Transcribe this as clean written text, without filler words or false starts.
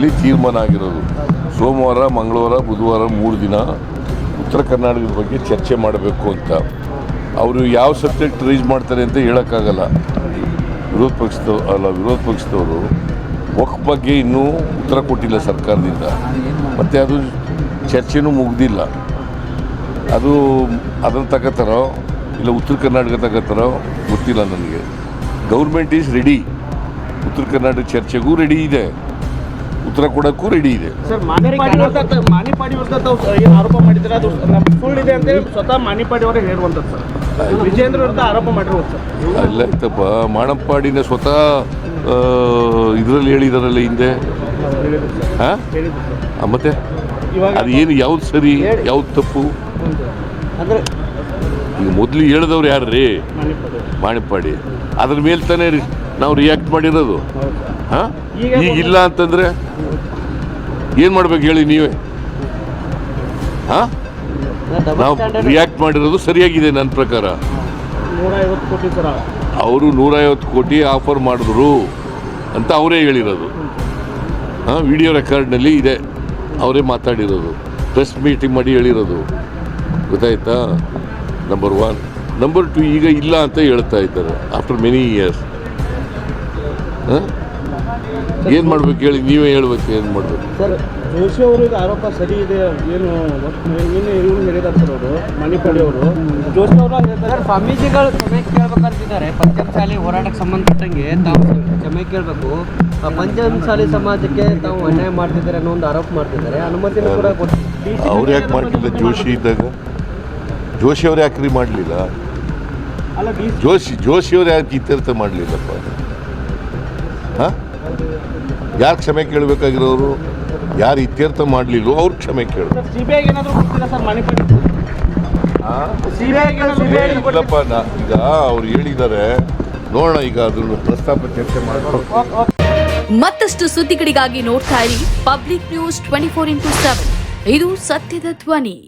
ಸಮಿತಿಯಲ್ಲಿ ತೀರ್ಮಾನ ಆಗಿರೋದು. ಸೋಮವಾರ, ಮಂಗಳವಾರ, ಬುಧವಾರ 3 ದಿನ ಉತ್ತರ ಕರ್ನಾಟಕದ ಬಗ್ಗೆ ಚರ್ಚೆ ಮಾಡಬೇಕು ಅಂತ. ಅವರು ಯಾವ ಸಬ್ಜೆಕ್ಟ್ ರೈಸ್ ಮಾಡ್ತಾರೆ ಅಂತ ಹೇಳೋಕ್ಕಾಗಲ್ಲ. ವಿರೋಧ ಪಕ್ಷದವರು ವಕ್ಫ್ ಬಗ್ಗೆ ಇನ್ನೂ ಉತ್ತರ ಕೊಟ್ಟಿಲ್ಲ ಸರ್ಕಾರದಿಂದ, ಮತ್ತು ಅದು ಚರ್ಚೆನೂ ಮುಗ್ದಿಲ್ಲ. ಅದು ಅದನ್ನು ತಗೋತಾರೋ ಇಲ್ಲ ಉತ್ತರ ಕರ್ನಾಟಕ ತಗೋತಾರೋ ಗೊತ್ತಿಲ್ಲ ನನಗೆ. ಗೌರ್ಮೆಂಟ್ ಈಸ್ ರೆಡಿ, ಉತ್ತರ ಕರ್ನಾಟಕ ಚರ್ಚೆಗೂ ರೆಡಿ ಇದೆ, ಉತ್ತರ ಕೊಡೋಕ್ಕೂ ರೆಡಿ ಇದೆ. ಸರ್, ಮಾಣಿಪಾಡಿ ವಿರುದ್ಧ ಏನು ಆರೋಪ ಮಾಡಿದ್ರೆ ಅದು ಸುಳ್ಳಿದೆ ಅಂತ ಹೇಳಿ ಸ್ವತಃ ಮಾಣಿಪಾಡಿ ಅವರೇ ಹೇಳುವಂಥದ್ದು ಸರ್. ವಿಜೇಂದ್ರ ವಿರುದ್ಧ ಆರೋಪ ಮಾಡಿರೋದು ಸರ್. ಅಲ್ಲ ಆಯ್ತಪ್ಪ, ಮಾಣಿಪಾಡಿನ ಸ್ವತಃ ಇದರಲ್ಲಿ ಹೇಳಿದಾರಲ್ಲ ಹಿಂದೆ. ಹಾಂ, ಮತ್ತೆ ಅದು ಏನು ಯಾವ್ದು ಸರಿ ಯಾವ್ದು ತಪ್ಪು? ಈಗ ಮೊದಲು ಹೇಳಿದವ್ರು ಯಾರು ರೀ? ಮಾಣಿಪಾಡಿ. ಅದ್ರ ಮೇಲೆ ತಾನೇ ನಾವು ರಿಯಾಕ್ಟ್ ಮಾಡಿರೋದು. ಹಾಂ, ಈಗ ಇಲ್ಲ ಅಂತಂದರೆ ಏನು ಮಾಡ್ಬೇಕು ಹೇಳಿ ನೀವೇ? ಹಾಂ, ನಾವು ರಿಯಾಕ್ಟ್ ಮಾಡಿರೋದು ಸರಿಯಾಗಿದೆ ನನ್ನ ಪ್ರಕಾರ. 150 ಕೋಟಿ ಸರ್, ಅವರು 150 ಕೋಟಿ ಆಫರ್ ಮಾಡಿದ್ರು ಅಂತ ಅವರೇ ಹೇಳಿರೋದು. ಹಾಂ, ವಿಡಿಯೋ ರೆಕಾರ್ಡ್ನಲ್ಲಿ ಇದೆ, ಅವರೇ ಮಾತಾಡಿರೋದು, ಪ್ರೆಸ್ ಮೀಟಿಂಗ್ ಮಾಡಿ ಹೇಳಿರೋದು. ಗೊತ್ತಾಯ್ತಾ? ನಂಬರ್ 1. ನಂಬರ್ 2, ಈಗ ಇಲ್ಲ ಅಂತ ಹೇಳ್ತಾ ಇದ್ದಾರೆ ಆಫ್ಟರ್ ಮೆನಿ ಇಯರ್ಸ್. ಹಾಂ, ಏನು ಮಾಡ್ಬೇಕು ಹೇಳಿ? ನೀವೇ ಹೇಳ್ಬೇಕು ಏನು ಮಾಡಬೇಕು. ಸರ್, ಜೋಶಿ ಅವರು ಇದು ಆರೋಪ ಸರಿ ಇದೆ ಏನು ಇವರು ಹೇಳಿದ್ದಾರೆ ಸರ್. ಅವರು ಮಾಣಿಪಾಡಿ ಅವರು ಜೋಶಿ ಅವರು ಹೇಳ್ತಾರೆ ಸ್ವಾಮೀಜಿಗಳು ಕ್ಷಮೆ ಕೇಳ್ಬೇಕಂತಿದ್ದಾರೆ. ಪಂಚಮಸಾಲಿ ಹೋರಾಟಕ್ಕೆ ಸಂಬಂಧಪಟ್ಟಂಗೆ ತಾವು ಕ್ಷಮೆ ಕೇಳಬೇಕು. ಪಂಚಮಸಾಲಿ ಸಮಾಜಕ್ಕೆ ತಾವು ಅನ್ಯಾಯ ಮಾಡ್ತಿದ್ದಾರೆ ಅನ್ನೋ ಒಂದು ಆರೋಪ ಮಾಡ್ತಿದ್ದಾರೆ. ಅನುಮತಿನೂ ಕೂಡ ಅವ್ರು ಯಾಕೆ ಮಾಡಲಿಲ್ಲ? ಜೋಶಿ ಇದ್ದಾಗ ಜೋಶಿ ಅವ್ರು ಯಾಕ್ರಿ ಮಾಡಲಿಲ್ಲ? ಜೋಶಿ ಅವ್ರು ಯಾಕೆ ಇತ್ಯರ್ಥ ಮಾಡಲಿಲ್ಲಪ್ಪ? ಹಾಂ, ಯಾರು ಕ್ಷಮೆ ಕೇಳಬೇಕಾಗಿರೋರು? ಯಾರು ಇತ್ಯರ್ಥ ಮಾಡಲಿಲ್ಲೋ ಅವ್ರು ಕ್ಷಮೆ ಕೇಳಬೇಕು. ಸಿಬಿಐ ಏನಾದರೂ ಕೊಡ್ತೀರಾ ಸರ್ ಮಾಣಿಪಾಡಿ? ಇಲ್ಲಪ್ಪ, ಈಗ ಅವ್ರು ಹೇಳಿದ್ದಾರೆ, ನೋಡೋಣ. ಈಗ ಅದನ್ನು ಪ್ರಸ್ತಾಪ ಚರ್ಚೆ ಮಾಡಬೇಕು. ಮತ್ತಷ್ಟು ಸುದ್ದಿಗಳಿಗಾಗಿ ನೋಡ್ತಾ ಇರಿ ಪಬ್ಲಿಕ್ ನ್ಯೂಸ್ 24x7. ಇದು ಸತ್ಯದ ಧ್ವನಿ.